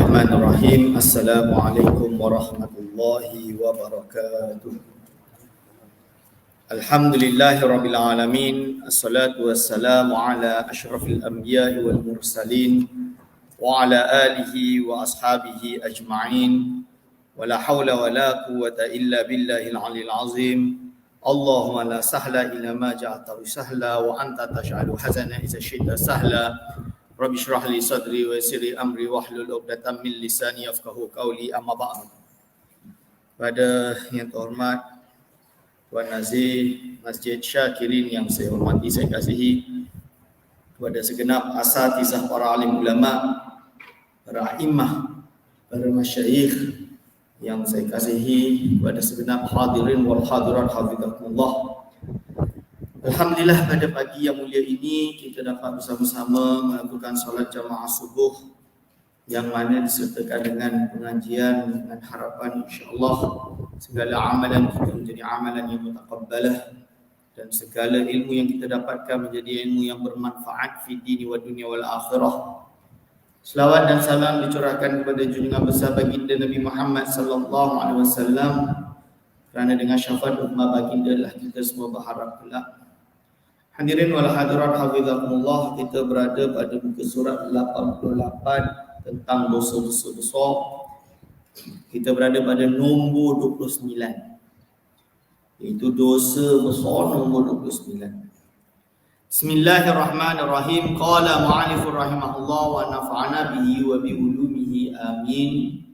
Bismillahirrahmanirrahim. Assalamualaikum warahmatullahi wabarakatuh. Alhamdulillahirabbil alamin. Assalatu wassalamu ala asyrafil anbiya'i wal mursalin wa ala alihi wa ashabihi ajma'in. Wala haula wala quwwata illa billahil aliyil azim. Allahumma la sahla illa ma ja'altahu sahla wa anta taj'alu hazana idza syi'ta sahla. Rabbi shrah li sadri wa yassir li amri wahlul 'uqdatam min lisani yafqahu qawli, amma ba'd. Pada yang terhormat Tuan Nazir Masjid Syakirin yang saya hormati, saya kasihi, kepada segenap asatizah para alim ulama, para a'immah, para masyayikh yang saya kasihi, kepada segenap hadirin wal hadirat hafizakumullah. Alhamdulillah, pada pagi yang mulia ini kita dapat bersama-sama melakukan solat jamaah subuh yang mana disertakan dengan pengajian, dengan harapan insya-Allah segala amalan kita menjadi amalan yang mutaqabbalah dan segala ilmu yang kita dapatkan menjadi ilmu yang bermanfaat fi dini wa dunya wal akhirah. Selawat dan salam dicurahkan kepada junjungan besar baginda Nabi Muhammad sallallahu alaihi wasallam, kerana dengan syafaat ummah baginda lah kita semua berharap kelak. Hadirin wal hadirat hafizakumullah, kita berada pada muka surat 88 tentang dosa-dosa besar. Kita berada pada nombor 29, iaitu dosa besar nombor 29. Bismillahirrahmanirrahim. Qala mu'allifur rahimahullah wa nafa'ana bihi wa bi ulumihi amin.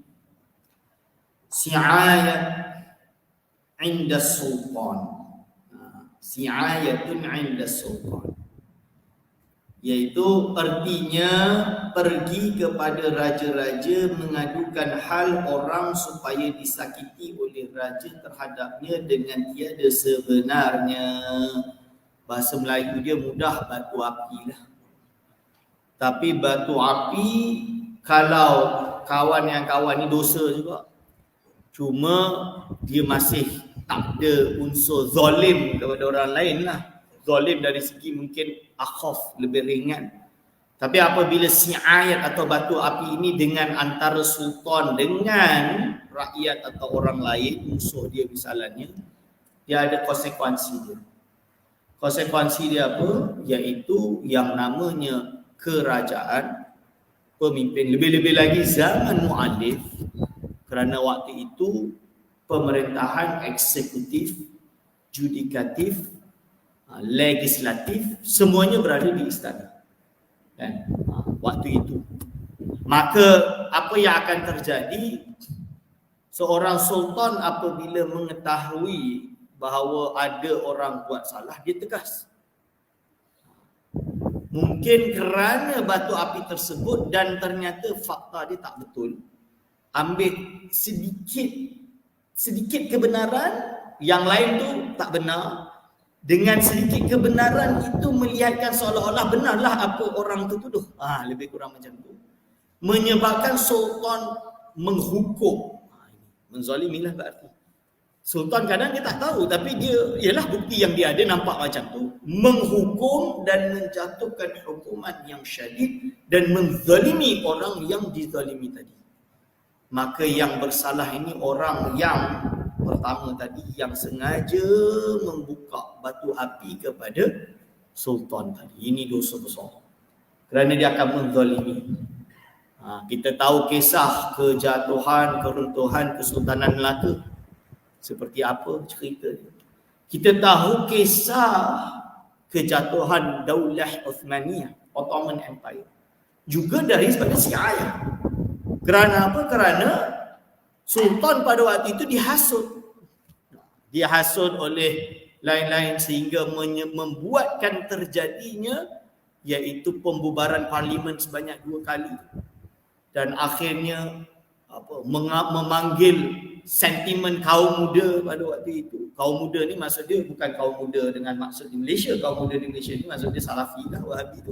Si'ayat 'inda sultan. Si'ayatun 'inda sultan, iaitu artinya pergi kepada raja-raja mengadukan hal orang supaya disakiti oleh raja terhadapnya dengan tiada sebenarnya. Bahasa Melayu dia mudah, batu api lah. Tapi batu api kalau kawan yang kawan ni dosa juga, cuma dia masih tak ada unsur zalim kepada orang lain lah. Zalim dari segi mungkin akhaf, lebih ringan. Tapi apabila si'ayat atau batu api ini dengan antara sultan dengan rakyat atau orang lain, musuh dia misalnya, dia ada konsekuensi dia. Konsekuensi dia apa? Iaitu yang namanya kerajaan, pemimpin. Lebih-lebih lagi zaman mu'alif, kerana waktu itu pemerintahan eksekutif, judikatif, legislatif, semuanya berada di istana. Dan waktu itu, maka apa yang akan terjadi? Seorang sultan apabila mengetahui bahawa ada orang buat salah, dia tegas. Mungkin kerana batu api tersebut dan ternyata fakta dia tak betul, ambil sedikit kebenaran, yang lain tu tak benar. Dengan sedikit kebenaran itu melihatkan seolah-olah benarlah apa orang tu tuduh. Lebih kurang macam tu. Menyebabkan sultan menghukum. Menzalimilah berarti. Sultan kadang dia tak tahu, tapi dia, ialah bukti yang dia ada nampak macam tu. Menghukum dan menjatuhkan hukuman yang syadid dan menzalimi orang yang dizalimi tadi. Maka yang bersalah ini orang yang pertama tadi, yang sengaja membuka batu api kepada sultan tadi. Ini dosa besar, kerana dia akan menzalimi. Kita tahu kisah kejatuhan, keruntuhan Kesultanan Melaka seperti apa cerita dia. Kita tahu kisah kejatuhan Daulah Uthmaniyah, Ottoman Empire, juga dari sebab si'ayah. Kerana apa? Kerana sultan pada waktu itu dihasut. Dihasut oleh lain-lain sehingga membuatkan terjadinya iaitu pembubaran parlimen sebanyak 2 kali. Dan akhirnya memanggil sentimen kaum muda pada waktu itu. Kaum muda ni maksud dia bukan kaum muda dengan maksud di Malaysia. Kaum muda di Malaysia ni maksud dia Salafi lah, Wahabi tu.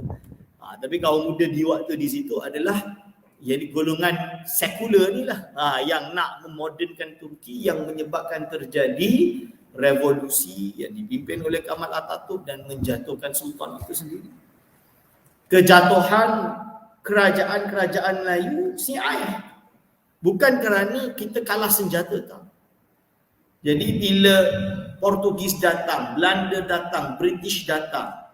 Tapi kaum muda di waktu di situ adalah jadi golongan sekular ni lah, yang nak memodernkan Turki, yang menyebabkan terjadi revolusi yang dipimpin oleh Kamal Atatürk dan menjatuhkan sultan itu sendiri. Kejatuhan kerajaan-kerajaan Melayu Si'ayah. Bukan kerana kita kalah senjata, tak. Jadi bila Portugis datang, Belanda datang, British datang,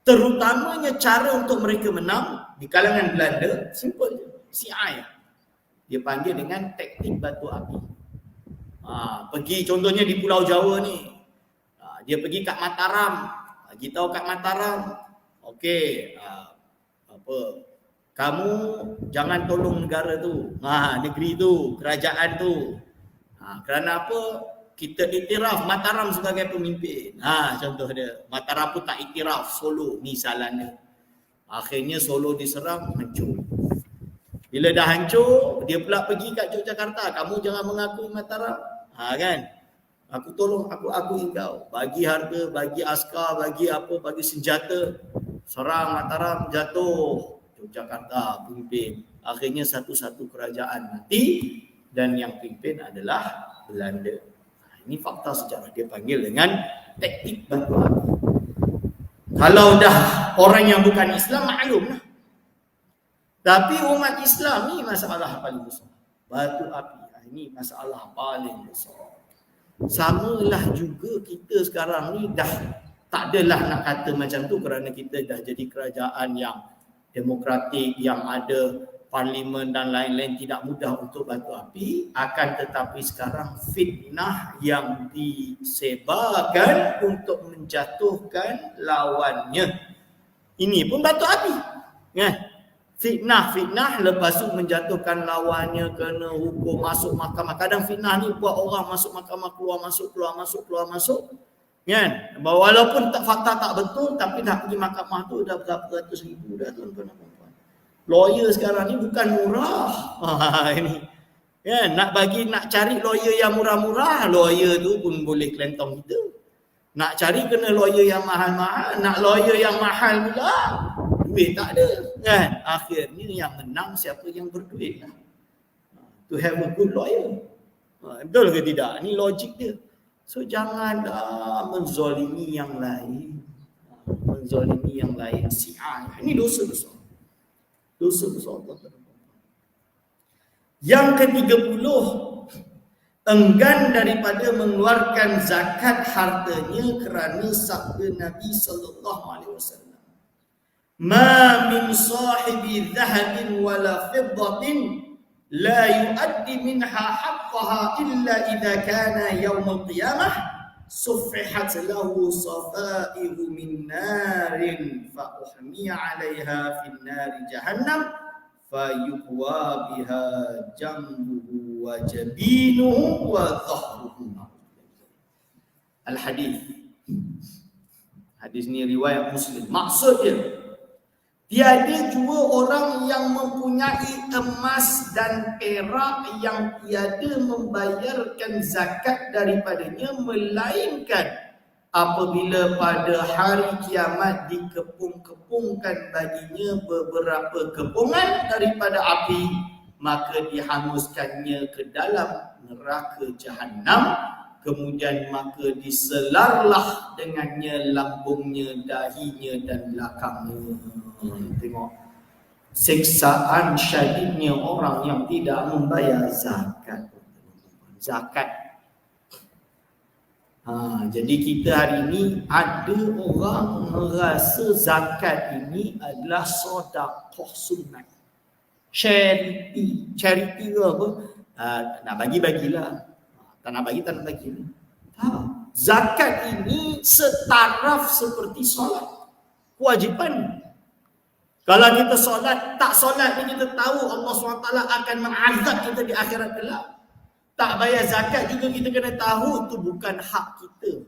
terutamanya cara untuk mereka menang di kalangan Belanda, simple je, CI. Dia panggil dengan taktik batu api. Pergi contohnya di Pulau Jawa ni, dia pergi kat Mataram, bagi tahu kat Mataram, okey, kamu jangan tolong negara tu, negeri tu, kerajaan tu. Kerana apa? Kita iktiraf Mataram sebagai pemimpin. Contoh dia, Mataram pun tak iktiraf Solo, ni salahnya. Akhirnya Solo diserang, hancur. Bila dah hancur, dia pula pergi kat Yogyakarta, kamu jangan mengakui Mataram. Kan? Aku tolong, aku akui kau. Bagi harta, bagi askar, bagi apa, bagi senjata. Serang Mataram, jatuh. Yogyakarta pimpin. Akhirnya satu-satu kerajaan mati dan yang pimpin adalah Belanda. Ini fakta sejarah, dia panggil dengan taktik batu api. Kalau dah orang yang bukan Islam, maklumlah. Tapi umat Islam ni masalah paling besar. Batu api, ini masalah paling besar. Samalah juga kita sekarang ni dah tak adalah nak kata macam tu kerana kita dah jadi kerajaan yang demokratik, yang ada parlimen dan lain-lain, tidak mudah untuk batu api. Akan tetapi sekarang fitnah yang disebarkan untuk menjatuhkan lawannya, ini pun batu api, kan? Fitnah, lepas tu menjatuhkan lawannya, kena hukum, masuk mahkamah. Kadang fitnah ni buat orang masuk mahkamah, keluar masuk, kan? Walaupun fakta tak betul, tapi dah pergi mahkamah tu dah berapa ratus ribu dah, tuan-tuan. Lawyer sekarang ni bukan murah. Ini kan, nak cari lawyer yang murah-murah, lawyer tu pun boleh kelentong kita. Nak cari kena lawyer yang mahal-mahal, nak lawyer yang mahal pula duit tak ada, kan? Akhirnya yang menang siapa yang berduit lah. To have a good lawyer. Betul ke tidak? Ini logik dia. So janganlah menzalimi yang lain. Ini dosa besar. Yang ke-30, enggan daripada mengeluarkan zakat hartanya kerana sabda Nabi sallallahu alaihi wasallam, ma min sahibi dhahabin wala fiddatin la yuaddi minha haqqaha illa idza kana yawm al-qiyamah suffihat lahu safaihu min narin fa uhmiya 'alayha fi nari jahannam fa yuqwa biha jambuhu wa jabinuhu wa dhahruhu. Al-hadis. Hadis ni riwayat Muslim. Maksudnya, tiada jua orang yang mempunyai emas dan perak yang tiada membayarkan zakat daripadanya, melainkan apabila pada hari kiamat dikepung-kepungkan baginya beberapa kepungan daripada api, maka dihanguskannya ke dalam neraka Jahannam, kemudian maka diselarlah dengannya lambungnya, dahinya dan belakangnya. Tengok siksaan syadidnya orang yang tidak membayar zakat. Jadi kita hari ini ada orang merasa zakat ini adalah sedekah sunat, charity ke apa, nak bagi-bagilah, tak nak bagi tak nak bagi. Zakat ini setaraf seperti solat, kewajipan. Kalau kita solat, tak solat ni kita tahu Allah SWT akan mengazab kita di akhirat kelak. Tak bayar zakat juga kita kena tahu itu bukan hak kita.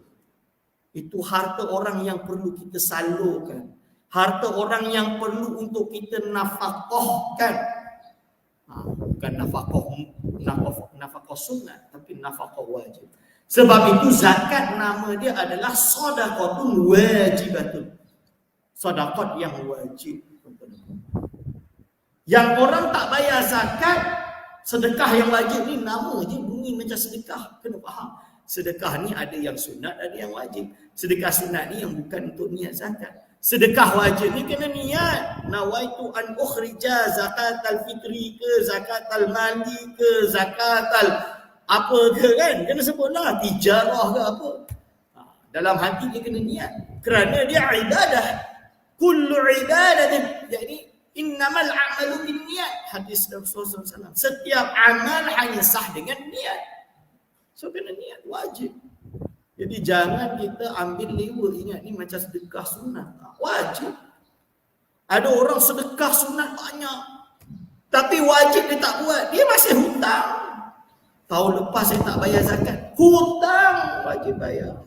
Itu harta orang yang perlu kita salurkan. Harta orang yang perlu untuk kita nafkahkan. Bukan nafkah sunat, tapi nafkah wajib. Sebab itu zakat nama dia adalah sedekahun wajibatun. Sedekah yang wajib. Yang orang tak bayar zakat, sedekah yang wajib ni nama je bunyi macam sedekah. Kena faham. Sedekah ni ada yang sunat, ada yang wajib. Sedekah sunat ni yang bukan untuk niat zakat. Sedekah wajib ni kena niat. Nawaitu an ukhrija zakatal fitri ke, zakatal mali ke, zakatal apa ke kan. Kena sebutlah tijarah ke apa. Dalam hati dia kena niat. Kerana dia ibadah. Kullu ibadatin. Jadi innamal amalu bin niat. Hadis Rasulullah SAW. Setiap amal hanya sah dengan niat. So kena niat wajib. Jadi jangan kita ambil lewa. Ingat ni macam sedekah sunat. Wajib. Ada orang sedekah sunat banyak. Tapi wajib dia tak buat. Dia masih hutang. Tahun lepas saya tak bayar zakat. Hutang. Wajib bayar.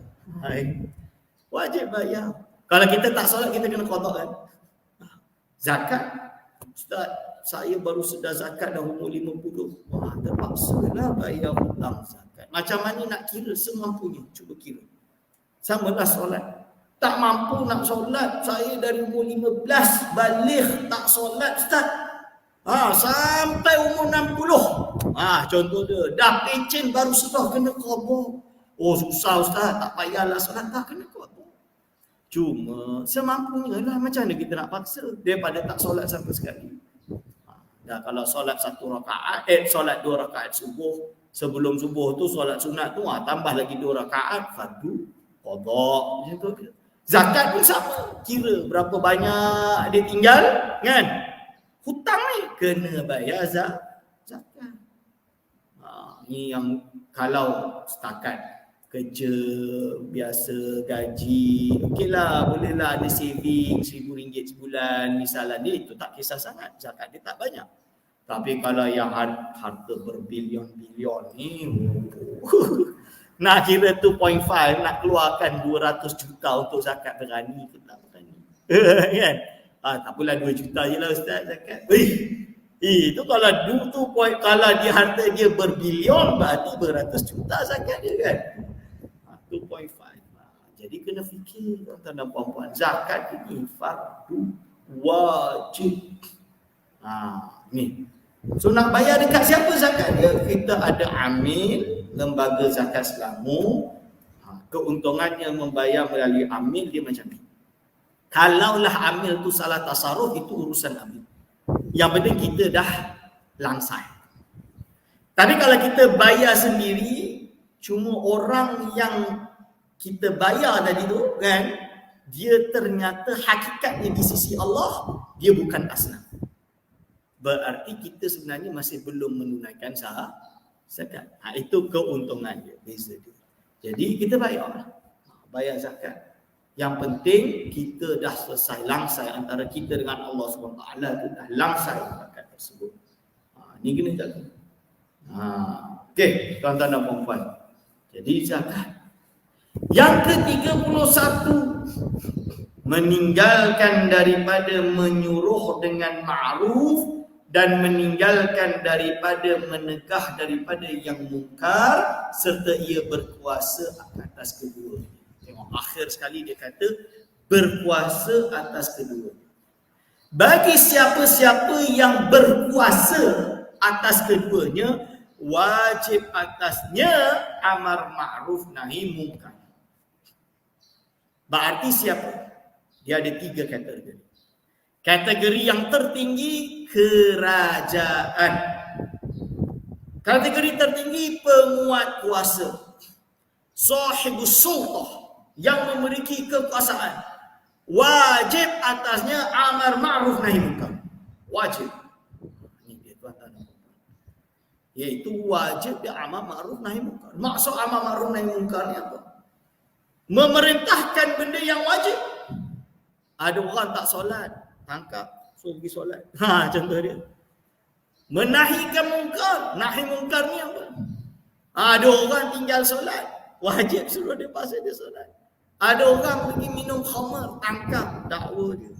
Wajib bayar. Kalau kita tak solat, kita kena qada kan. Zakat. Ustaz, saya baru sedar zakat dah umur 50. Wah, terpaksa lah bayar hutang zakat. Macam mana nak kira semampunya? Cuba kira. Sama lah solat. Tak mampu nak solat. Saya dari umur 15 balik tak solat Ustaz. Sampai umur 60. Contoh dia. Dah pencen baru sedar kena qada. Oh susah Ustaz. Tak payahlah solat. Tak kena qada. Cuma semampunya lah. Macam mana kita nak paksa? Daripada tak solat sama sekali. Dah kalau solat 1 rakaat, solat 2 rakaat subuh. Sebelum subuh tu solat sunat tu, tambah lagi 2 rakaat, fardu, qada. Macam tu. Zakat pun sama. Kira berapa banyak dia tinggal, kan? Hutang ni kena bayar zakat. Ni yang kalau setakat kerja biasa, gaji, okeylah, bolehlah ada saving RM1,000 sebulan misalnya, dia itu tak kisah sangat, zakat dia tak banyak. Tapi kalau yang harta berbilion-bilion ni, nak kira 2.5, nak keluarkan 200 juta untuk zakat, berani ke tak berani? Kan? Tak apalah 2 juta je lah Ustaz zakat. Itu kalau kalau dia harta dia berbilion, berarti beratus juta zakat dia kan. 2.5. Jadi kena fikir tuan-tuan dan puan-puan, zakat ini fardu wajib. Ni. So nak bayar dekat siapa zakat dia? Kita ada amil, lembaga zakat Selangor. Keuntungannya membayar melalui amil dia macam ni. Kalaulah amil tu salah tasarruf, itu urusan amil. Yang penting kita dah langsai. Tapi kalau kita bayar sendiri, cuma orang yang kita bayar tadi tu kan, dia ternyata hakikatnya di sisi Allah dia bukan asnaf. Berarti kita sebenarnya masih belum menunaikan zakat. Itu keuntungan dia, beza dia. Jadi kita bayar zakat. Yang penting kita dah selesai langsai antara kita dengan Allah SWT tu, dah langsai zakat tersebut. Ni kena jaga. Okey, tuan-tuan dan puan-puan. Jadi zakat. Yang ke-31, meninggalkan daripada menyuruh dengan ma'ruf dan meninggalkan daripada menegah daripada yang mungkar, serta ia berkuasa atas kedua. Tengok akhir sekali dia kata berkuasa atas kedua. Bagi siapa-siapa yang berkuasa atas keduanya, wajib atasnya amar ma'ruf nahi mungkar. Berarti siapa? Dia ada 3 kategori. Kategori yang tertinggi, kerajaan. Kategori tertinggi, penguat kuasa. Sahibus sultah, yang memiliki kekuasaan. Wajib atasnya amar ma'ruf nahi mungkar. Wajib. Ini dia tuan-tuan. Iaitu wajib dia amar ma'ruf nahi mungkar. Maksud amar ma'ruf nahi mungkar ni apa? Memerintahkan benda yang wajib. Ada orang tak solat, tangkap, suruh pergi solat. Contoh dia. Menahikan mungkar. Nahi mungkar ni apa? Ada orang tinggal solat, wajib suruh dia pasal dia solat. Ada orang pergi minum khamar, tangkap, dakwa dia.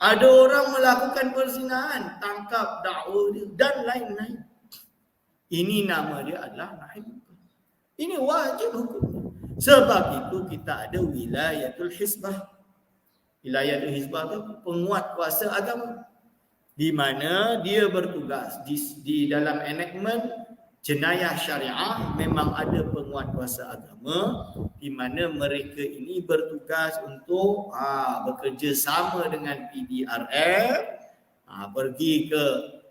Ada orang melakukan perzinahan, tangkap, dakwa dia, dan lain-lain. Ini nama dia adalah nahi mungkar. Ini wajib hukum. Sebab itu kita ada wilayatul hizbah. Wilayatul hizbah itu penguat kuasa agama, di mana dia bertugas di dalam enactment jenayah syariah memang ada penguatkuasa agama di mana mereka ini bertugas untuk bekerja sama dengan PDRM, pergi ke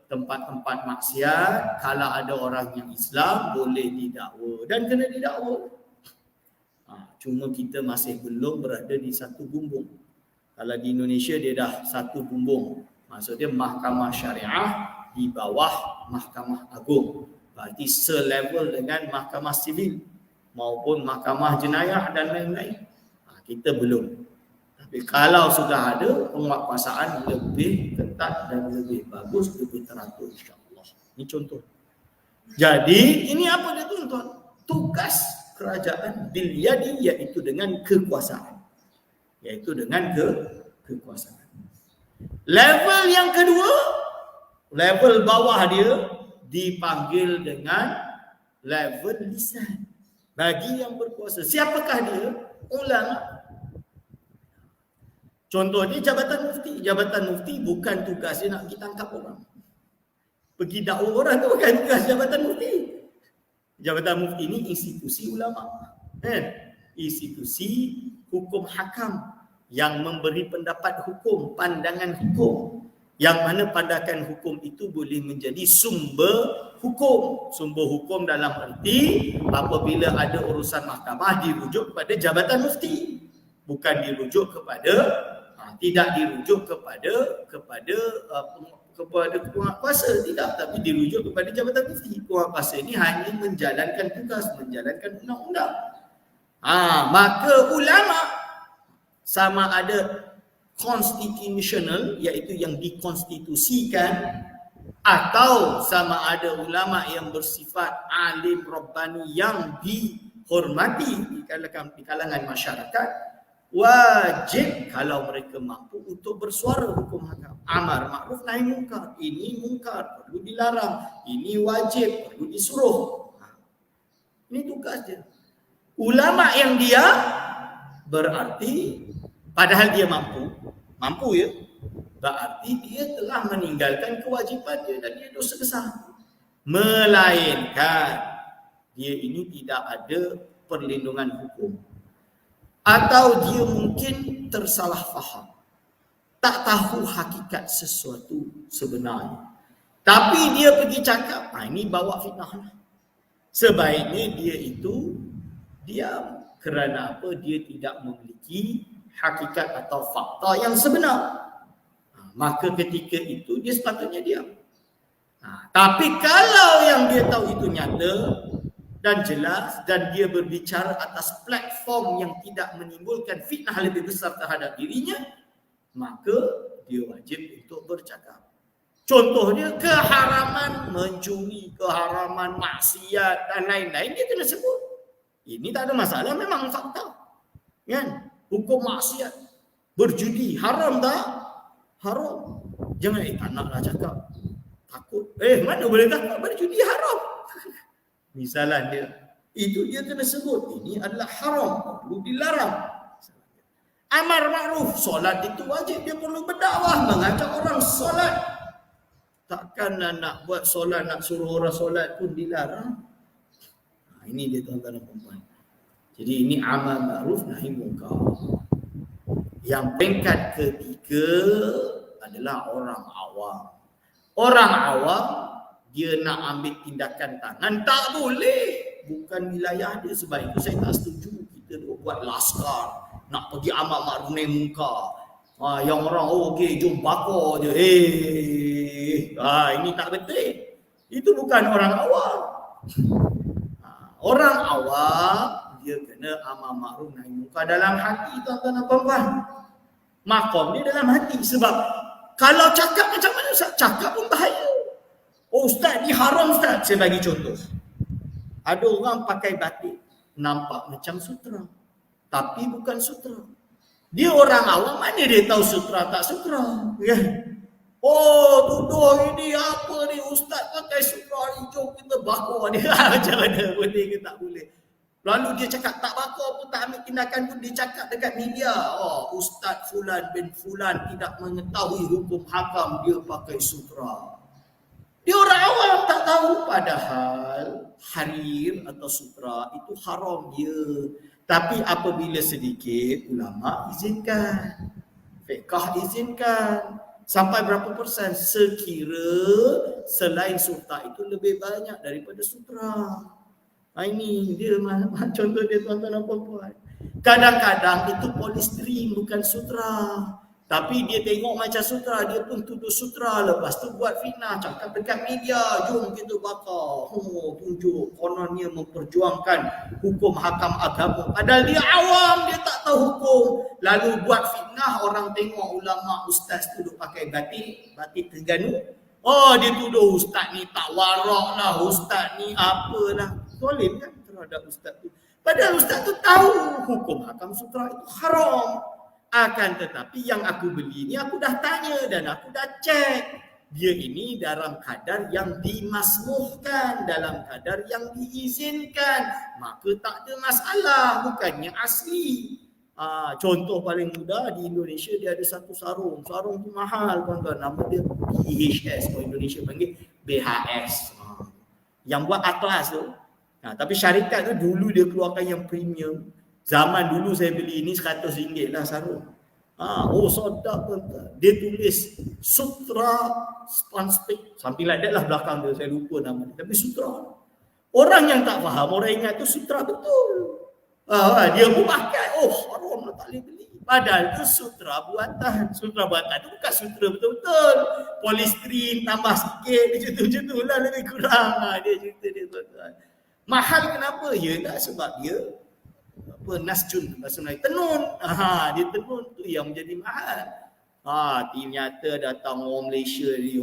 tempat-tempat maksiat. Kalau ada orang yang Islam boleh didakwa dan kena didakwa. Cuma kita masih belum berada di satu bumbung. Kalau di Indonesia dia dah satu bumbung, maksudnya mahkamah syariah di bawah mahkamah agung. Berarti selevel dengan mahkamah sivil maupun mahkamah jenayah dan lain-lain. Kita belum. Tapi kalau sudah ada penguatkuasaan lebih ketat dan lebih bagus, lebih teratur insya-Allah. Ini contoh. Jadi ini apa dia tuan-tuan? Tugas kerajaan bil yadi, iaitu dengan kekuasaan. Iaitu dengan kekuasaan. Level yang kedua, level bawah dia dipanggil dengan level lisan. Bagi yang berkuasa. Siapakah dia? Ulama. Contohnya jabatan mufti. Jabatan mufti bukan tugas dia nak pergi tangkap orang. Pergi dakwa orang tu bukan tugas jabatan mufti. Jabatan mufti ini institusi ulama. Institusi hukum hakam yang memberi pendapat hukum, pandangan hukum. Yang mana pandangan hukum itu boleh menjadi sumber hukum. Sumber hukum dalam arti apabila ada urusan mahkamah dirujuk kepada jabatan mufti. Bukan dirujuk kepada, tidak dirujuk kepada penguatkuasa, tidak, tapi dirujuk kepada jabatan mufti. Penguatkuasa ini hanya menjalankan tugas, menjalankan undang-undang. Maka ulama sama ada constitutional, iaitu yang dikonstitusikan, atau sama ada ulama yang bersifat alim rabbani yang dihormati di kalangan masyarakat, wajib kalau mereka mampu untuk bersuara hukum hakam. Amar ma'ruf nahi mungkar, ini mungkar perlu dilarang, ini wajib perlu disuruh. Ini tugas dia. Ulama yang dia berarti padahal dia mampu ya, berarti dia telah meninggalkan kewajipan dia dan dia dosa besar. Melainkan dia ini tidak ada perlindungan hukum, atau dia mungkin tersalah faham, tak tahu hakikat sesuatu sebenarnya, tapi dia pergi cakap, ini bawa fitnah. Sebaiknya dia itu diam. Kerana apa? Dia tidak memiliki hakikat atau fakta yang sebenar. Maka ketika itu dia sepatutnya diam. Tapi kalau yang dia tahu itu nyata dan jelas dan dia berbicara atas platform yang tidak menimbulkan fitnah lebih besar terhadap dirinya, maka dia wajib untuk bercakap. Contohnya keharaman mencuri, keharaman maksiat dan lain-lain, dia kena sebut. Ini tak ada masalah, memang fakta. Kan? Hukum maksiat, berjudi, haram tak? Haram. Jangan tak naklah cakap. Takut. Mana boleh takut, berjudi haram. Misalan dia. Itu dia kena sebut. Ini adalah haram, perlu dilarang. Amar ma'ruf, solat itu wajib, dia perlu berdakwah, mengajak orang solat. Takkan nak buat solat, nak suruh orang solat pun dilarang. Ini dia tuan-tuan dan puan-puan. Jadi ini amal ma'ruf nahi mungkar. Yang peringkat ketiga adalah orang awam. Orang awam dia nak ambil tindakan tangan tak boleh. Bukan wilayah dia. Sebab itu saya tak setuju kita buat laskar nak pergi amal ma'ruf nahi mungkar. Yang orang okey jom bakar je. Ini tak betul. Itu bukan orang awam. Orang awam dia kena amal ma'ruf nahi mungkar dalam hati, tuan-tuan dan puan-puan. Maqam dia dalam hati. Sebab kalau cakap macam mana Ustaz? Cakap pun bahaya. Ustaz ni haram Ustaz. Saya bagi contoh. Ada orang pakai batik nampak macam sutra, tapi bukan sutra. Dia orang awam, mana dia tahu sutra tak sutra? Tuduh ini apa ni, Ustaz pakai sutra ni, jom kita bakar dia. Macam mana, boleh ke tak boleh? Lalu dia cakap tak bakar pun, tak ambil tindakan pun, dia cakap dekat media, Ustaz Fulan bin Fulan tidak mengetahui hukum hakam, dia pakai sutra. Dia orang awam tak tahu, padahal harir atau sutra itu haram dia. Tapi apabila sedikit, ulama izinkan. Fiqh izinkan. Sampai berapa persen? Sekira selain sutra itu lebih banyak daripada sutra. Ini dia contoh dia tuan-tuan dan puan-puan. Kadang-kadang itu polistrin bukan sutra. Tapi dia tengok macam sutra, dia pun tuduh sutra. Lepas tu buat fitnah, cakap dekat media, jom kita bakar. Tunjuk kononnya memperjuangkan hukum hakam agama. Padahal dia awam, dia tak tahu hukum. Lalu buat fitnah, orang tengok ulama ustaz tu duk pakai batik Terengganu. Dia tuduh ustaz ni tak warak lah, ustaz ni apalah. Zalim kan terhadap ustaz tu. Padahal ustaz tu tahu hukum hakam sutra itu haram. Akan tetapi yang aku beli ni aku dah tanya dan aku dah cek. Dia ini dalam kadar yang dimasmuhkan, dalam kadar yang diizinkan. Maka tak ada masalah, bukannya asli. Contoh paling mudah di Indonesia dia ada satu sarung. Sarung tu mahal tuan-tuan. Nama dia BHS. Orang Indonesia panggil BHS. Yang buat atlas tu. Tapi syarikat tu dulu dia keluarkan yang premium. Zaman dulu saya beli ini RM100 lah sarung. Sedap tuan-tuan. Dia tulis Sutra Sponstick. Something like that lah belakang dia. Saya lupa nama dia. Tapi sutra. Orang yang tak faham, orang ingat tu sutra betul. Dia pun pakai. Haram lah, tak boleh beli. Padahal tu sutra buatan. Sutra buatan tu bukan sutra betul-betul. Polistrin tambah sikit. Macam tu lah lebih kurang. Dia cerita dia tuan-tuan. Mahal kenapa? Ya tak, sebab dia nasjun bahasa Melayu, tenun. Dia tenun tu yang menjadi mahal. Ternyata datang orang Malaysia ni,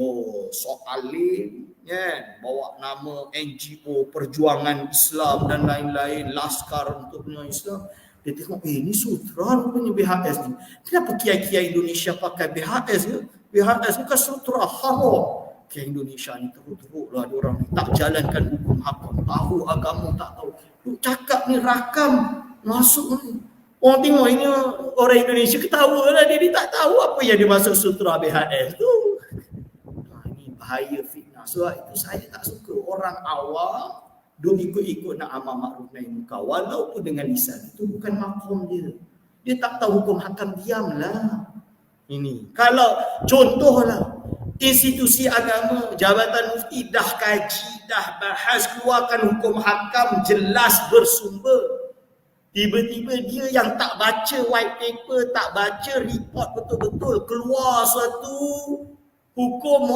sok alim kan, bawa nama NGO Perjuangan Islam dan lain-lain, Laskar untuk penyuang Islam. Dia tengok, ni sutra rupanya BHS ni. Kenapa kiai-kiai Indonesia pakai BHS ke? BHS bukan sutra, haram. Kiai Indonesia ni teruk-teruk lah, dia orang tak jalankan hukum hakam, tahu agama tak tahu. Cakap ni rakam masuk ni. Orang tengok ini orang Indonesia ketawa lah, dia tak tahu apa yang dimaksud sutra BHS tu. Ini bahaya fitnah. Sebab itu saya tak suka orang awam duk ikut-ikut nak amar makruf nahi munkar. Walaupun dengan lisan, itu bukan makom dia. Dia tak tahu hukum hakam, diamlah. Ini kalau contohlah institusi agama, Jabatan Mufti dah kaji, dah bahas, keluarkan hukum hakam jelas bersumber. Tiba-tiba dia yang tak baca white paper, tak baca report betul-betul, keluar suatu hukum,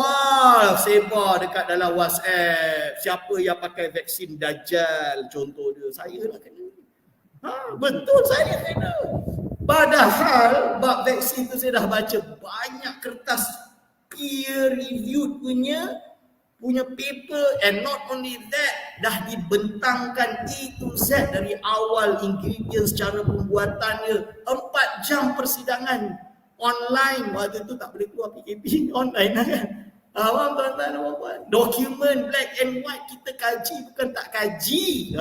sebar dekat dalam WhatsApp. Siapa yang pakai vaksin Dajjal, contoh dia, saya lah kena. Betul, saya kena. Padahal bab vaksin tu saya dah baca banyak kertas peer reviewed punya paper, and not only that, dah dibentangkan A to Z dari awal ingredients, cara pembuatannya, 4 jam persidangan online. Waktu tu tak boleh keluar PKP, online lah kan. Tuan-tuan, dokumen black and white kita kaji, bukan tak kaji.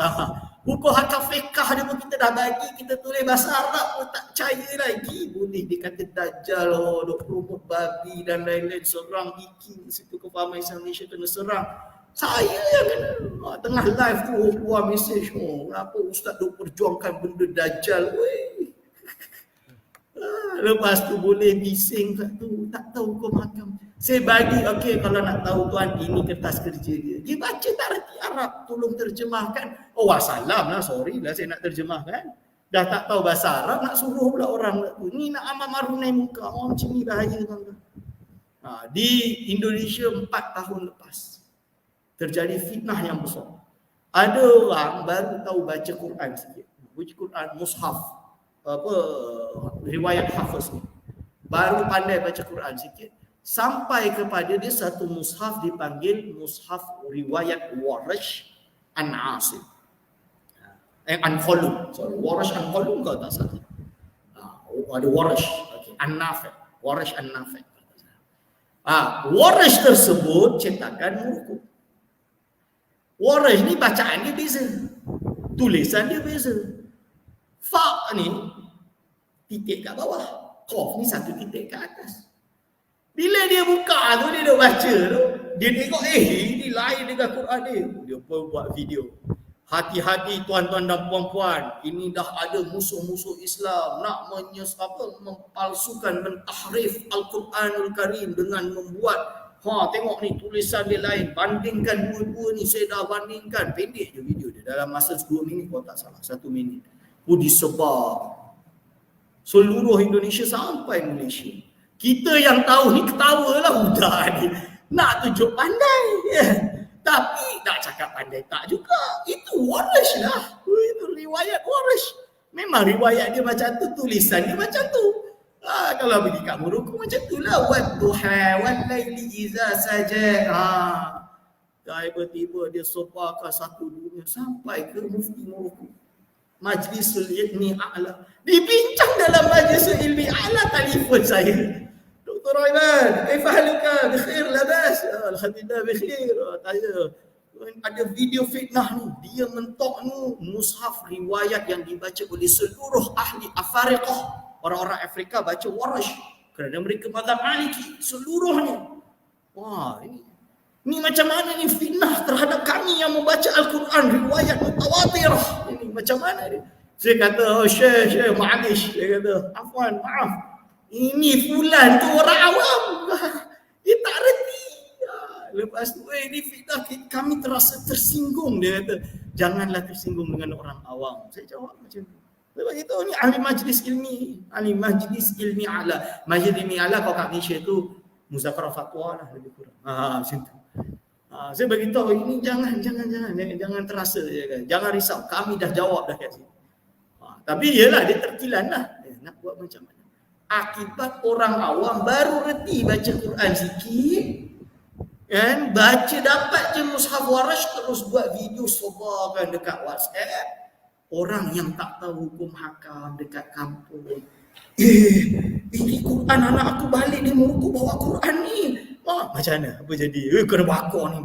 Hukum hakam fiqah dia pun kita dah bagi, kita tulis bahasa Arab pun tak percaya lagi. Boleh dia kata Dajjal, duk promote babi dan lain-lain, serang iking situ kefahaman Islam Malaysia kena serang. Saya yang kena. Tengah live tu keluar mesej, kenapa ustaz duk perjuangkan benda Dajjal. Lepas tu boleh bising satu, tak tahu hukum hakam. Saya bagi, kalau nak tahu tuan, ini kertas kerja dia. Dia baca tak reti Arab, tolong terjemahkan. Wassalam lah, sorry lah saya nak terjemahkan. Dah tak tahu bahasa Arab, nak suruh pula orang tu. Ni nak amar makruf nahi munkar, orang macam ni bahaya tuan-tuan. Di Indonesia 4 tahun lepas, terjadi fitnah yang besar. Ada orang baru tahu baca Quran sikit. Baca Quran, mushaf, riwayat Hafiz ni. Baru pandai baca Quran sikit. Sampai kepada dia satu mushaf dipanggil mushaf riwayat Warish an Asim. An-Qalun. Warish an-Qalun kalau tak salah. Ada Warish. An-Nafi'. Warish an-Nafi'. Warish tersebut cetakan Murqub. Warish ni bacaan dia beza. Tulisan dia beza. Fa ni titik kat bawah. Qaf ni satu titik kat atas. Bila dia buka tu, dia dah baca tu, dia tengok ini lain dengan dah Quran dia pun buat video. Hati-hati tuan-tuan dan puan-puan, ini dah ada musuh-musuh Islam nak mempalsukan, mentahrif Al-Quranul Karim dengan membuat tengok ni tulisan dia lain, bandingkan dua-dua ni, saya dah bandingkan. Pendek je video dia, dalam masa 10 minit kalau tak salah, 1 minit pun disebar seluruh Indonesia sampai Malaysia. Kita yang tahu ni ketawalah budak ni nak tunjuk pandai tapi nak cakap pandai tak juga. Itu Warish lah, itu riwayat Warish. Memang riwayat dia macam tu, tulisan dia macam tu. Kalau pergi kat Morocco macam tu lah, wadduha wallaili iza saja. Tiba-tiba dia soparkan satu dunia sampai ke mufti Morocco, Majlisul Ilmi A'la. Dibincang dalam Majlisul Ilmi A'la, telefon saya, Dr. Aiman, kaifahaluka? Bikhair, labas? Alhamdulillah bikhair. Tanya, ada video fitnah ni, dia mentok ni mushaf riwayat yang dibaca oleh seluruh ahli Afariqah, orang-orang Afrika baca Warish kerana mereka mazhab Maliki seluruhnya. Wah, ini macam mana ni fitnah terhadap kami yang membaca Al-Quran riwayat mutawatirah. Ini macam mana dia? Saya kata, Syekh, ma'alish. Dia kata, afwan, maaf. Ini fulan tu orang awam. Dia tak reti. Lepas tu, ini fitnah, kami terasa tersinggung. Dia kata, janganlah tersinggung dengan orang awam. Saya jawab macam tu. Sebab itu ni ahli majlis ilmi, ahli majlis ilmi a'la. Majlis ilmi a'la kalau kat Malaysia tu muzakarah fatwa lah lebih kurang. Macam tu. Saya beritahu ini jangan terasa, jangan risau. Kami dah jawab dah kat sini. Tapi iyalah dia terkilan lah. Nak buat macam mana? Akibat orang awam baru reti baca Quran sikit, kan? Baca dapat je mushaf Warish, terus buat video sebarkan dekat WhatsApp. Orang yang tak tahu hukum hakam dekat kampung, ini Quran anak aku balik di Morocco bawa Quran ni. Macam mana? Apa jadi? Kena bakar ni.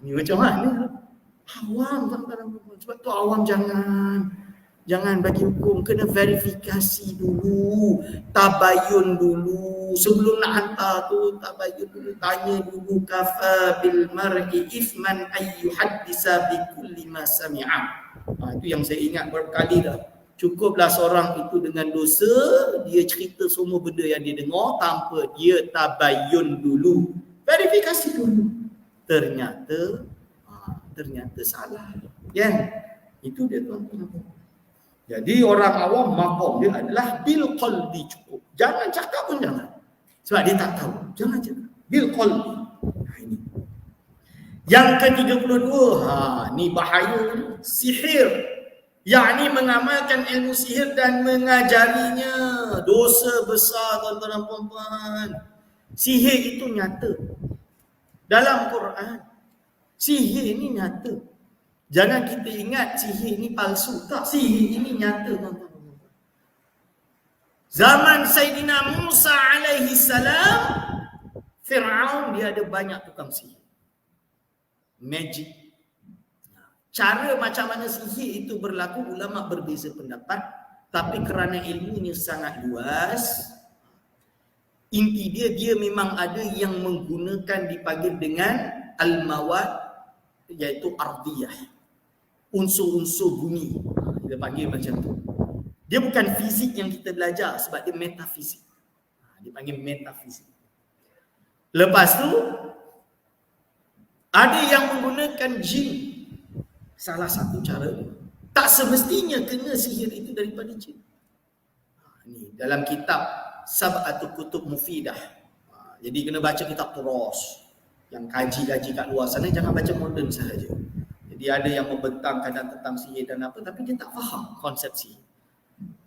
Ni macam mana? Awam tuan-tuan. Sebab tu awam jangan bagi hukum, kena verifikasi dulu, tabayun dulu. Sebelum nak hantar tu tabayun dulu, tanya dulu. Kafa bil mar'i ithman ay yuhaddisa bi kulli ma sami'a. Itu yang saya ingat berkali dah. Cukuplah seorang itu dengan dosa, dia cerita semua benda yang dia dengar tanpa dia tabayun dulu, verifikasi dulu. Ternyata salah. Itu dia tuan-tuan. Jadi orang awam makom dia adalah bil qalbi, cukup. Jangan cakap pun jangan. Sebab dia tak tahu. Jangan cakap. Bil qalbi. Ini. Yang ke-32, ni bahaya, sihir. Yakni mengamalkan ilmu sihir dan mengajarinya. Dosa besar tuan-tuan dan puan-puan. Sihir itu nyata. Dalam Quran, sihir ini nyata. Jangan kita ingat sihir ini palsu. Tak, sihir ini nyata tuan-tuan. Zaman Sayyidina Musa alaihi salam, Fir'aun dia ada banyak tukang sihir. Magic. Cara macam mana sihir itu berlaku, ulama berbeza pendapat. Tapi kerana ilmunya sangat luas, inti dia memang ada yang menggunakan, dipanggil dengan al-mawad, iaitu ardiyah, unsur-unsur bumi. Kita panggil macam tu. Dia bukan fizik yang kita belajar, sebab dia metafizik. Dia panggil metafizik. Lepas tu ada yang menggunakan jin. Salah satu cara dia. Tak semestinya kena sihir itu daripada jin. Ni dalam kitab Sab'atu Kutub Mufidah. Jadi kena baca kitab Turas. Yang kaji-kaji kat luar sana, jangan baca moden sahaja. Jadi ada yang membentangkan tentang sihir dan apa, tapi dia tak faham konsep sihir.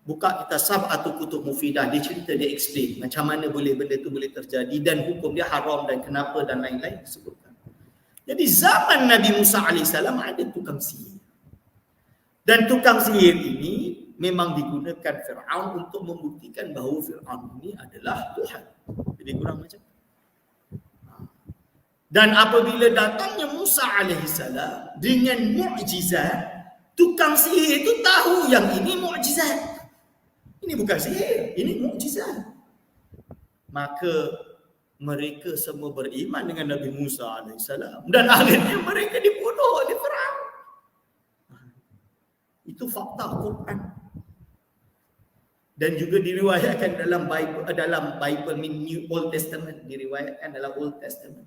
Buka kitab Sab'atu Kutub Mufidah, dia cerita, dia explain macam mana boleh benda tu boleh terjadi dan hukum dia haram dan kenapa dan lain-lain disebutkan. Jadi zaman Nabi Musa AS ada tukang sihir. Dan tukang sihir ini memang digunakan Fir'aun untuk membuktikan bahawa Fir'aun ini adalah Tuhan. Jadi kurang macam. Dan apabila datangnya Musa AS dengan mukjizat, tukang sihir itu tahu yang ini mukjizat. Ini bukan sihir, ini mukjizat. Maka mereka semua beriman dengan Nabi Musa AS. Dan akhirnya mereka dibunuh oleh Firaun. Itu fakta Quran. Dan juga diriwayatkan dalam Bible New Old Testament, diriwayatkan dalam Old Testament.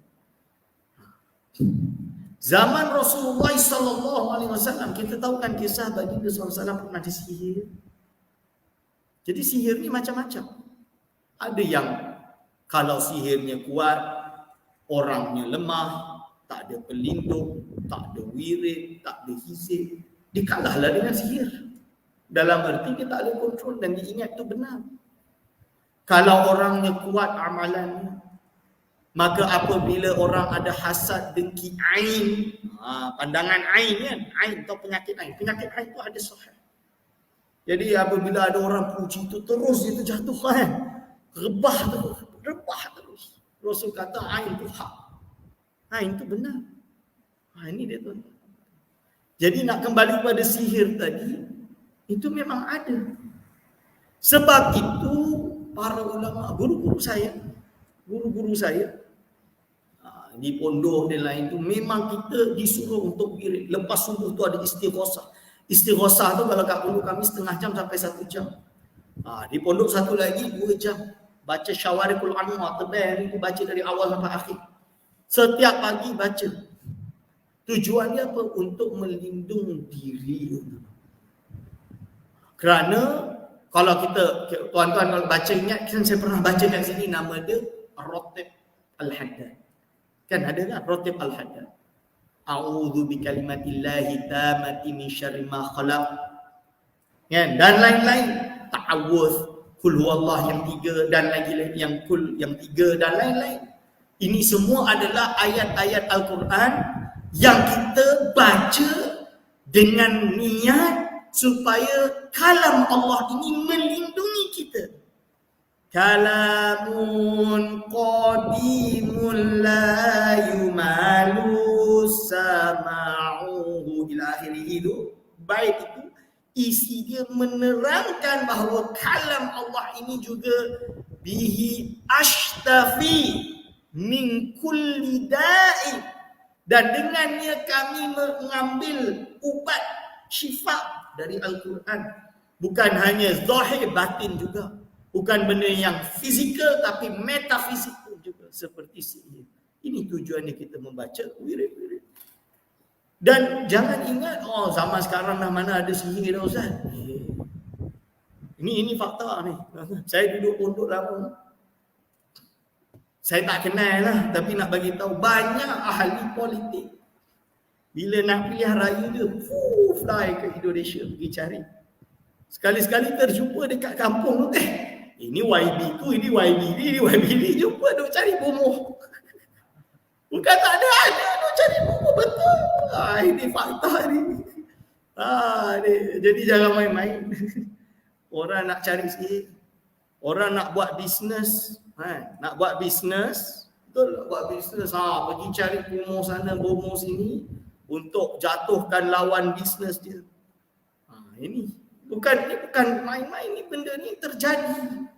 Zaman Rasulullah SAW, kita tahu kan kisah baginda SAW pernah disihir. Jadi sihir ni macam-macam. Ada yang kalau sihirnya kuat, orangnya lemah, tak ada pelindung, tak ada wirid, tak ada hisib, dikalahlah dengan sihir. Dalam arti dia tak ada kontrol dan diingat tu benar. Kalau orangnya kuat amalannya, maka apabila orang ada hasad, dengki, ain, pandangan ain kan, ain atau penyakit ain tu ada sahih. Jadi apabila ada orang puji tu terus itu jatuh kan, rebah terus. Rasul kata ain tu hak, ain tu benar. Ini dia tuan. Jadi nak kembali pada sihir tadi, itu memang ada. Sebab itu para ulama, guru-guru saya di pondok dan lain tu, memang kita disuruh untuk wirid. Lepas subuh tu ada istighosah. Istighosah tu kalau kat pondok kami setengah jam sampai 1 jam. Di pondok satu lagi 2 jam. Baca Syawarikul Anwar, tebal itu baca dari awal sampai akhir. Setiap pagi baca. Tujuannya apa? Untuk melindungi diri. Kerana kalau kita, tuan-tuan kalau baca, ingat kan saya pernah baca kat sini nama dia Ratib Al-Haddad. Kan ada kan Ratib Al-Haddad. A'udzu bikalimatillahi tammati min syarri ma khalaq. Kan, dan lain-lain. Ta'awudz, Qul huwallah yang 3 dan lagi yang Qul yang 3 dan lain-lain. Ini semua adalah ayat-ayat Al-Quran yang kita baca dengan niat supaya kalam Allah ini melindungi kita. Kalamun qadimun la yumalu sama'uhu ila akhirih itu. Bait itu isi dia menerangkan bahawa kalam Allah ini juga bihi ashtafi min kulli da'i, dan dengannya kami mengambil ubat syifa dari Al-Quran. Bukan hanya zahir, batin juga. Bukan benda yang fizikal tapi metafizikal juga, seperti sihir. Ini tujuannya kita membaca wirid-wirid. Dan jangan ingat, zaman sekarang dah mana ada sihir dah Ustaz. Ini fakta ni. Saya duduk pondok lama. Saya tak kenal lah, tapi nak bagi tahu banyak ahli politik. Bila nak pilihan raya dia, fly ke Indonesia pergi cari. Sekali-sekali terjumpa dekat kampung tu, ini YB tu, ini YB ni, jumpa duk cari bomoh. Bukan tak ada duk cari bomoh, betul. Ini fakta ni. Jadi jangan main-main. Orang nak cari sikit, orang nak buat bisnes, nak buat bisnes, betul nak buat bisnes, pergi cari bomoh sana, bomoh sini, untuk jatuhkan lawan bisnes dia. Ini bukan main-main, ni benda ni terjadi.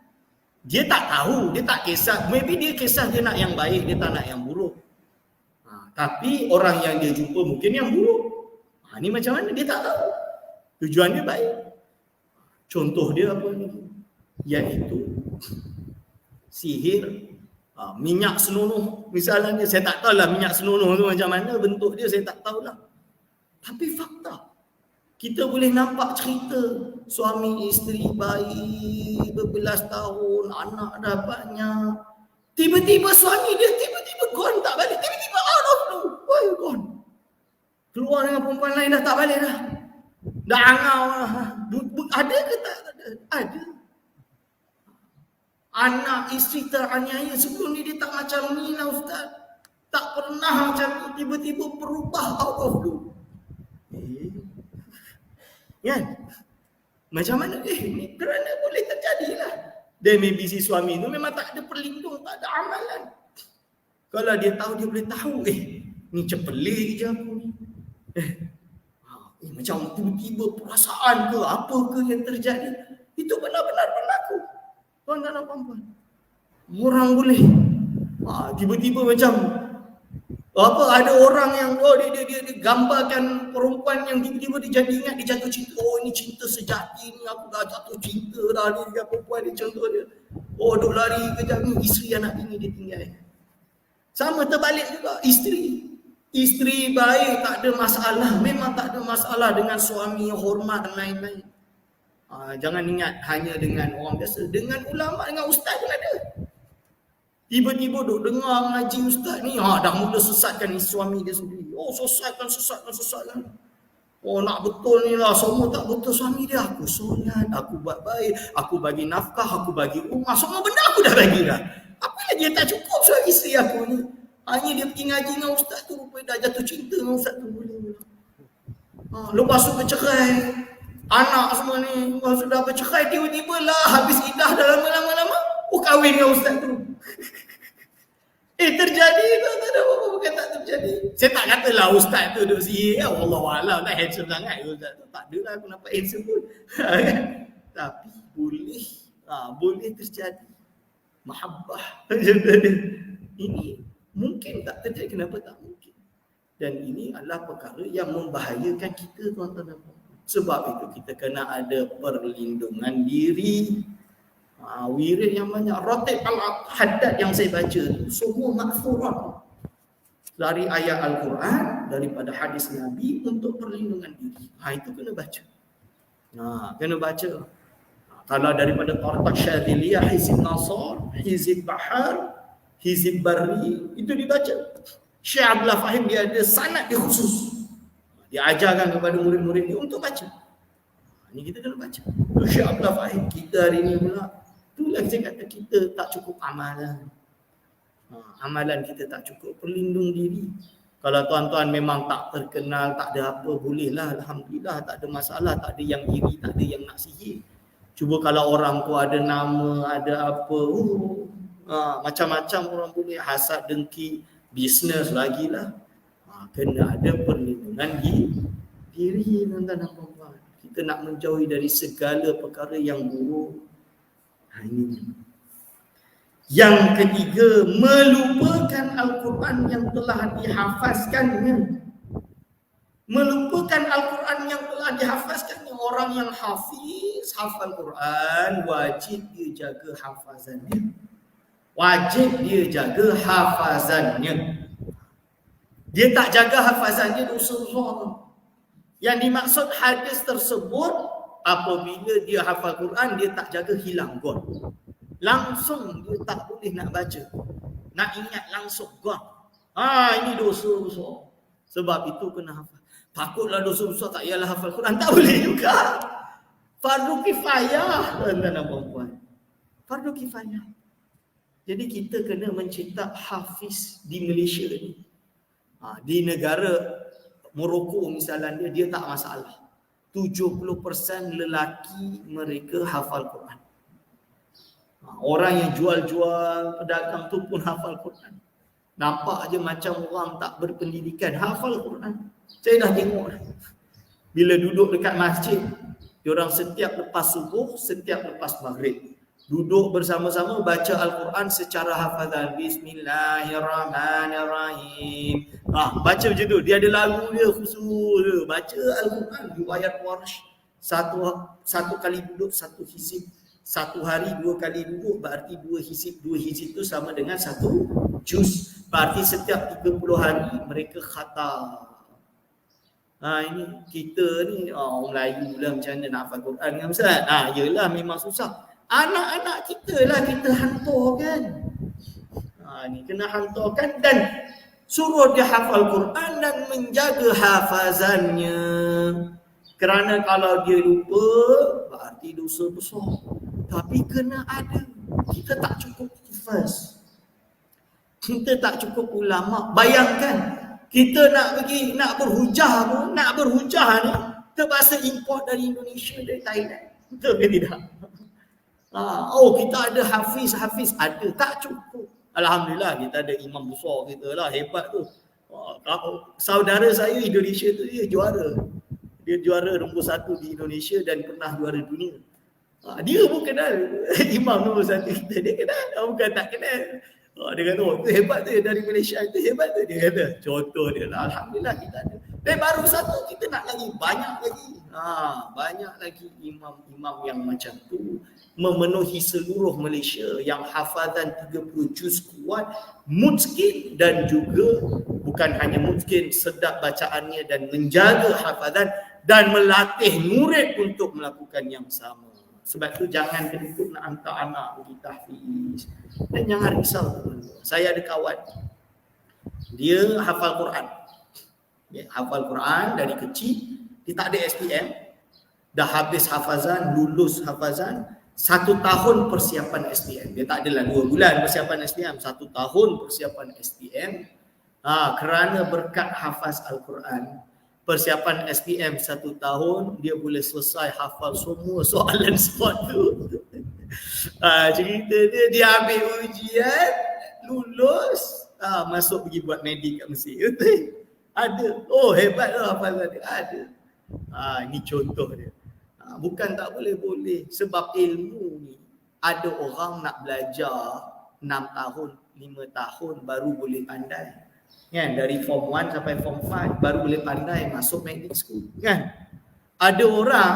Dia tak tahu, dia tak kisah. Maybe dia kisah dia nak yang baik, dia tak nak yang buruk. Tapi orang yang dia jumpa mungkin yang buruk. Ni macam mana? Dia tak tahu. Tujuannya baik. Contoh dia apa ni? Iaitu sihir. Minyak senonoh misalnya, saya tak tahulah minyak senonoh tu macam mana bentuk dia, saya tak tahulah. Tapi fakta, kita boleh nampak cerita suami isteri baik berbelas tahun, anak dah banyak, tiba-tiba suami dia tiba-tiba gone, tak balik, tiba-tiba out of nowhere gone, keluar dengan perempuan lain, dah tak balik dah angau lah. Ada ke tak ada? Ada. Anak isteri teraniaya, sebelum ni dia tak macam ni lah Ustaz. Tak pernah macam ni, tiba-tiba berubah out of blue. Kan? Macam mana? Ni kerana boleh terjadi lah. Dan maybe si suami tu memang tak ada perlindung, tak ada amalan. Kalau dia tahu, dia boleh tahu. Ni cepelik je aku ni. Macam tiba-tiba perasaan ke, apa ke yang terjadi. Itu benar-benar berlaku. Tuan-tuan dan puan-puan, orang boleh Tiba-tiba macam ada orang yang dia gambarkan perempuan yang tiba-tiba dia jadi ingat, dia jatuh cinta. Ini cinta sejati ni, aku dah jatuh cinta dah ni dengan perempuan ni, contoh dia. Duk lari kejap ni, isteri anak ini dia tinggal. Sama terbalik juga, isteri baik, tak ada masalah, memang tak ada masalah dengan suami yang hormat dan lain-lain. Jangan ingat hanya dengan orang biasa, dengan ulama, dengan ustaz pun ada. Tiba-tiba duk dengar ngaji ustaz ni, dah mula sesatkan suami dia sendiri. Sesatkan. Nak betul ni lah, semua tak betul suami dia. Aku solat, aku buat baik, aku bagi nafkah, aku bagi rumah, semua benda aku dah bagi dah. Apa lagi yang tak cukup soal isteri aku ni? Hanya dia pergi ngaji dengan ustaz tu, rupanya dah jatuh cinta dengan ustaz tu. Lepas tu bercerai, anak semua ni, sudah bercerai, tiba-tiba lah habis iddah dah lama-lama, kahwin dengan ustaz tu. Terjadi tu, tak ada apa-apa bukan tak terjadi. Saya tak katalah ustaz tu duk sihir, Wallahualam, tak handsome sangat ustaz tu. Tak adalah aku nampak handsome pun. Tapi boleh terjadi mahabbah. Ini mungkin tak terjadi, kenapa tak mungkin? Dan ini adalah perkara yang membahayakan kita, tuan-tuan dan puan-puan. Sebab itu kita kena ada perlindungan diri. Wirid yang banyak, ratib al-haddad yang saya baca semua maksudnya dari ayat Al-Quran, daripada hadis Nabi untuk perlindungan diri. Itu kena baca. Kena baca. Kalau daripada Tartak Syadiliyah, Hizib Nasar, Hizib Bahar, Hizib Barri, itu dibaca. Syekh Abdullah Fahim dia ada sanad dia khusus. Dia ajarkan kepada murid-murid dia untuk baca. Ini kita kena baca. Syekh Abdullah Fahim, kita hari ni pula, itulah saya kata kita tak cukup amalan. Amalan kita tak cukup, perlindung diri. Kalau tuan-tuan memang tak terkenal, tak ada apa, bolehlah, alhamdulillah, tak ada masalah, tak ada yang iri, tak ada yang nak sihir. Cuba kalau orang tu ada nama, ada apa, macam-macam orang boleh, hasad, dengki, bisnes lagilah. Kena ada perlindungan diri, tuan-tuan dan puan-puan. Kita nak menjauhi dari segala perkara yang buruk. Ini. Yang ketiga, melupakan Al-Quran yang telah dihafazkannya. Melupakan Al-Quran yang telah dihafazkannya. Orang yang hafal Quran, wajib dia jaga hafazannya. Dia tak jaga hafazannya, dosa besar. Yang dimaksud hadis tersebut, apabila dia hafal Quran, dia tak jaga, hilang gone. Langsung dia tak boleh nak baca. Nak ingat langsung gone. Ini dosa besar. Sebab itu kena hafal. Takutlah dosa besar tak payahlah hafal Quran. Tak boleh juga. Fardu kifayah, tuan-tuan dan puan-puan. Fardu kifayah. Jadi kita kena mencetak hafiz di Malaysia ni. Di negara Morocco misalnya, dia tak masalah. 70% lelaki mereka hafal Quran. Orang yang jual-jual, pedagang tu pun hafal Quran. Nampak je macam orang tak berpendidikan, hafal Quran. Saya dah tengok dah. Bila duduk dekat masjid, diorang setiap lepas subuh, setiap lepas maghrib, duduk bersama-sama baca Al-Quran secara hafazan. Bismillahirrahmanirrahim. Baca macam tu. Dia ada lagu dia khusus dia. Baca Al-Quran, riwayat Warsh. Satu kali duduk, satu hizib. Satu hari 2 kali duduk, berarti 2 hizib. 2 hizib tu sama dengan 1 juz. Berarti setiap 30 hari mereka khatam. Ini kita ni orang Melayu lah, macam mana nak hafal Quran kan Ustaz? Yelah memang susah. Anak-anak kita lah kita hantarkan. Ni kena hantarkan dan suruh dia hafal Quran dan menjaga hafazannya. Kerana kalau dia lupa, berarti dosa besar. Tapi kena ada. Kita tak cukup hafaz. Kita tak cukup ulama. Bayangkan, kita nak pergi, nak berhujah ni, terpaksa import dari Indonesia, dari Thailand. Betul ke tidak? Kita ada hafiz, ada, tak cukup. Alhamdulillah kita ada imam besar kita lah, hebat tu. Saudara saya Indonesia tu dia juara. Dia juara nombor 1 di Indonesia dan pernah juara dunia. Dia pun kenal imam nombor 1 kita, dia kenal, bukan tak kenal. Dia kata, oh tu hebat tu dari Malaysia, itu hebat tu. Dia kata, contoh dia lah, Alhamdulillah kita ada. Dan baru satu, kita nak lagi, banyak lagi. Banyak lagi imam-imam yang macam tu memenuhi seluruh Malaysia, yang hafazan 30 juz kuat, mungkin, dan juga bukan hanya mungkin, sedap bacaannya dan menjaga hafazan dan melatih murid untuk melakukan yang sama. Sebab tu jangan kedekut nak hantar anak pergi tahfiz. Dan jangan risau. Saya ada kawan, dia hafal Quran. Dia hafal Quran dari kecil, dia tak ada SPM. Dah habis hafazan, lulus hafazan, 1 tahun persiapan SPM. Dia tak adalah 2 bulan persiapan SPM, 1 tahun persiapan SPM. Kerana berkat hafaz Al-Quran, persiapan SPM 1 tahun, dia boleh selesai hafal semua soalan spot tu. Cerita dia ambil ujian, lulus, masuk pergi buat medik kat Mesir. Ada. Oh, hebat lah hafalan dia. Ada. Ini contoh dia. Bukan tak boleh. Sebab ilmu ni, ada orang nak belajar 6 tahun, 5 tahun baru boleh pandai. Kan? Dari form 1 sampai form 5 baru boleh pandai masuk medic school. Kan? Ada orang,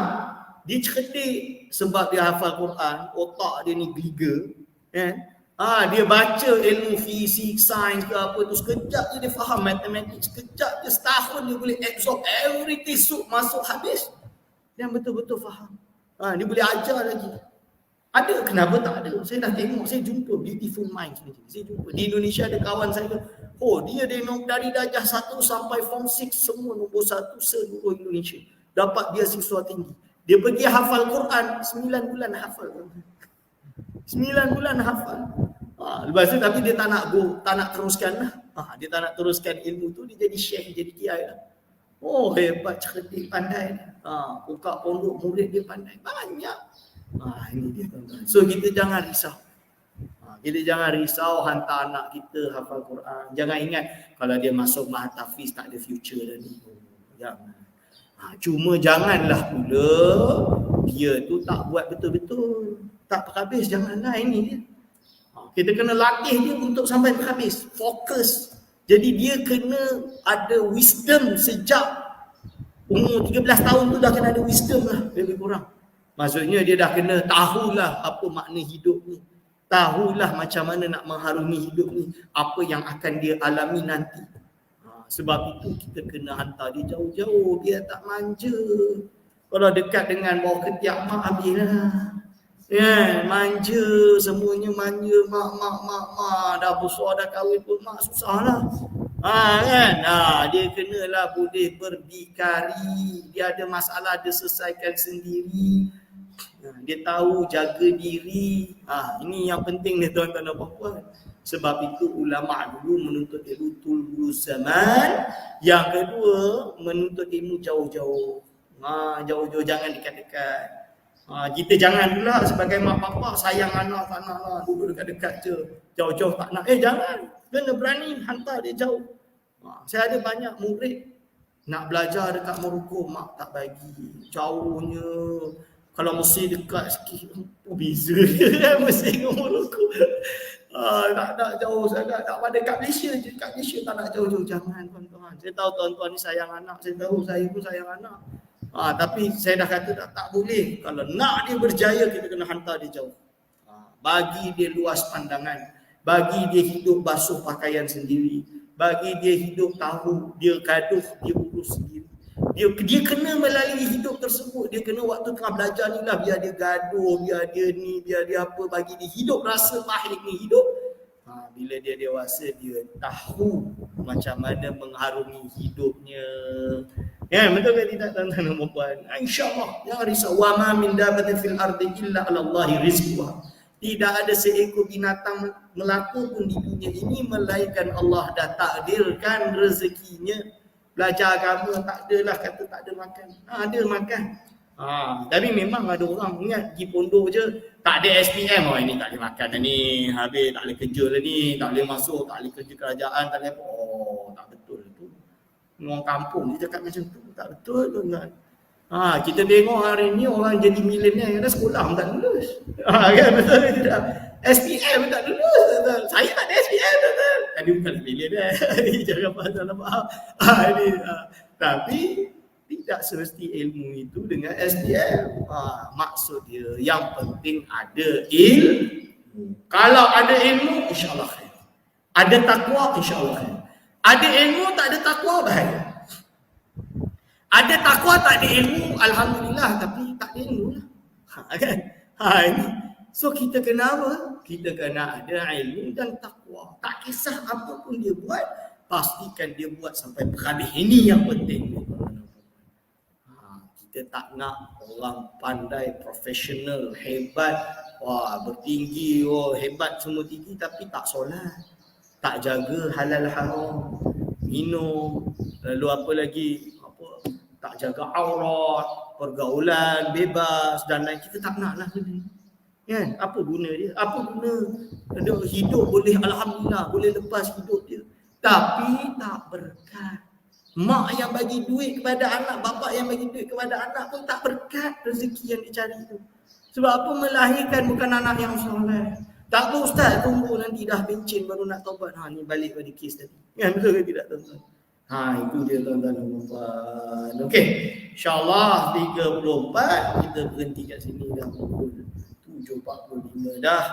dia cerdik sebab dia hafal Quran, otak dia ni gila. Kan? Dia baca ilmu fisik, sains ke apa tu, sekejap je dia faham matematik, sekejap je, setahun dia boleh absorb everything, masuk habis. Dia betul-betul faham. Dia boleh ajar lagi. Ada, kenapa tak ada? Saya dah tengok, saya jumpa beautiful minds ni. Saya jumpa di Indonesia ada kawan saya, dia dari darjah 1 sampai form 6 semua nombor 1 seluruh Indonesia. Dapat beasiswa tinggi. Dia pergi hafal Quran 9 bulan hafal. 9 bulan hafal. Lepas tu tapi dia tak nak teruskan lah. Dia tak nak teruskan ilmu tu, dia jadi syekh, jadi kiai lah. Oh, hebat, cerdik, pandai. Buka pondok, murid dia pandai. Banyak. Ini dia tuan-tuan. So kita jangan risau. Kita jangan risau hantar anak kita hafal Quran. Jangan ingat kalau dia masuk Mahat Hafiz tak ada future dah ni. Jangan. Cuma janganlah pula dia tu tak buat betul-betul. Tak habis, janganlah, ini dia. Kita kena latih dia untuk sampai habis. Fokus. Jadi dia kena ada wisdom sejak umur 13 tahun tu, dah kena ada wisdom lah lebih kurang. Maksudnya dia dah kena tahulah apa makna hidup ni. Tahulah macam mana nak mengharungi hidup ni. Apa yang akan dia alami nanti. Sebab itu kita kena hantar dia jauh-jauh. Dia tak manja. Kalau dekat dengan bawah ketiak mak, habis lah. Manja. Semuanya manja. Mak. Dah besar, dah kahwin pun mak, susah lah. Dia kenalah boleh berdikari. Dia ada masalah, dia selesaikan sendiri. Dia tahu jaga diri. Ini yang penting ni tuan-tuan dan puan-puan. Sebab itu ulama dulu menuntut ilmu dulu zaman. Yang kedua, menuntut ilmu jauh-jauh. Jauh-jauh, jangan dekat-dekat. Kita jangan pula sebagai mak bapak sayang anak tak nak lah, duduk dekat-dekat je. Jauh-jauh tak nak. Jangan. Kena berani hantar dia jauh. Saya ada banyak murid nak belajar dekat Morocco, mak tak bagi. Jauhnya. Kalau Mesir dekat sikit, beza dia Mesir dengan Morocco. Tak nak jauh sangat, tak pada kat Malaysia je. Kat Malaysia tak nak jauh-jauh. Jangan tuan-tuan. Saya tahu tuan-tuan ni sayang anak. Saya tahu saya pun sayang anak. Tapi saya dah kata tak boleh. Kalau nak dia berjaya, kita kena hantar dia jauh. Bagi dia luas pandangan. Bagi dia hidup basuh pakaian sendiri. Bagi dia hidup tahu, dia gaduh, dia urus sendiri. Dia kena melalui hidup tersebut. Dia kena waktu tengah belajar ni lah, biar dia gaduh, biar dia ni, biar dia apa, bagi dia hidup rasa pahit ni hidup. Bila dia dewasa, dia tahu macam mana mengharungi hidupnya. Betul ke tidak tuan-tuan dan puan-puan? InsyaAllah, jangan risau. Wa ma min dabbatin fil ardi illa 'ala Allahi rizquha. Tidak ada seekor binatang melata pun di dunia ini melainkan Allah dah takdirkan rezekinya. Belajar agama tak adalah kata tak ada makan. Ada makan. Tapi memang ada orang ingat pergi pondok je tak ada SPM. Ini tak boleh makan dah ni. Habis tak boleh kerja lah ni. Tak boleh masuk, tak boleh kerja kerajaan, tak boleh apa. Tak betul tu. Orang kampung dia cakap macam tu. Tak betul tuan-tuan. Kita tengok hari ni orang jadi milenial yang dah sekolah pun tak lulus. Kan betul ke tidak? SPM tak lulus, tuan-tuan. Saya tak ada SPM, tuan-tuan. Ini bukan pilihan dia. Ini jangan salah faham. Tapi tidak semesti ilmu itu dengan SPM. Maksud dia yang penting ada ilmu. Kalau ada ilmu, insya-Allah khair. Ada takwa, insya-Allah khair. Ada ilmu, tak ada takwa, bahaya. Ada takwa, tak ada ilmu, alhamdulillah, tapi tak ada ilmu lah. Kan? Ini. So kita kena apa? Kita kena ada ilmu dan takwa. Tak kisah apa pun dia buat, pastikan dia buat sampai berhabis. Ini yang penting. Kita tak nak orang pandai, profesional, hebat, bertinggi, hebat semua tinggi tapi tak solat, tak jaga halal haram, minum, lalu apa lagi, tak jaga aurat, pergaulan bebas dan lain. Kita tak nak lah ni. Kan? Apa guna dia? Apa guna? Hidup boleh alhamdulillah, boleh lepas hidup dia. Tapi tak berkat. Mak yang bagi duit kepada anak, bapa yang bagi duit kepada anak pun tak berkat rezeki yang dicari itu. Sebab apa? Melahirkan bukan anak yang soleh. Tak apa ustaz, tunggu nanti dah bencin baru nak taubat. Ni balik pada kes tadi. Kan betul ke tidak tuan-tuan? Itu dia tuan-tuan dan puan. Okey. InsyaAllah 34 kita berhenti kat sini dah pukul 7.45 dah.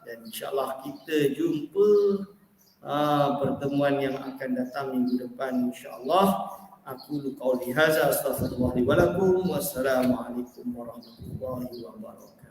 Dan insyaAllah kita jumpa pertemuan yang akan datang minggu depan insyaAllah. Aku qauli hadza astaghfirullah li wa lakum. Wassalamualaikum warahmatullahi wabarakatuh.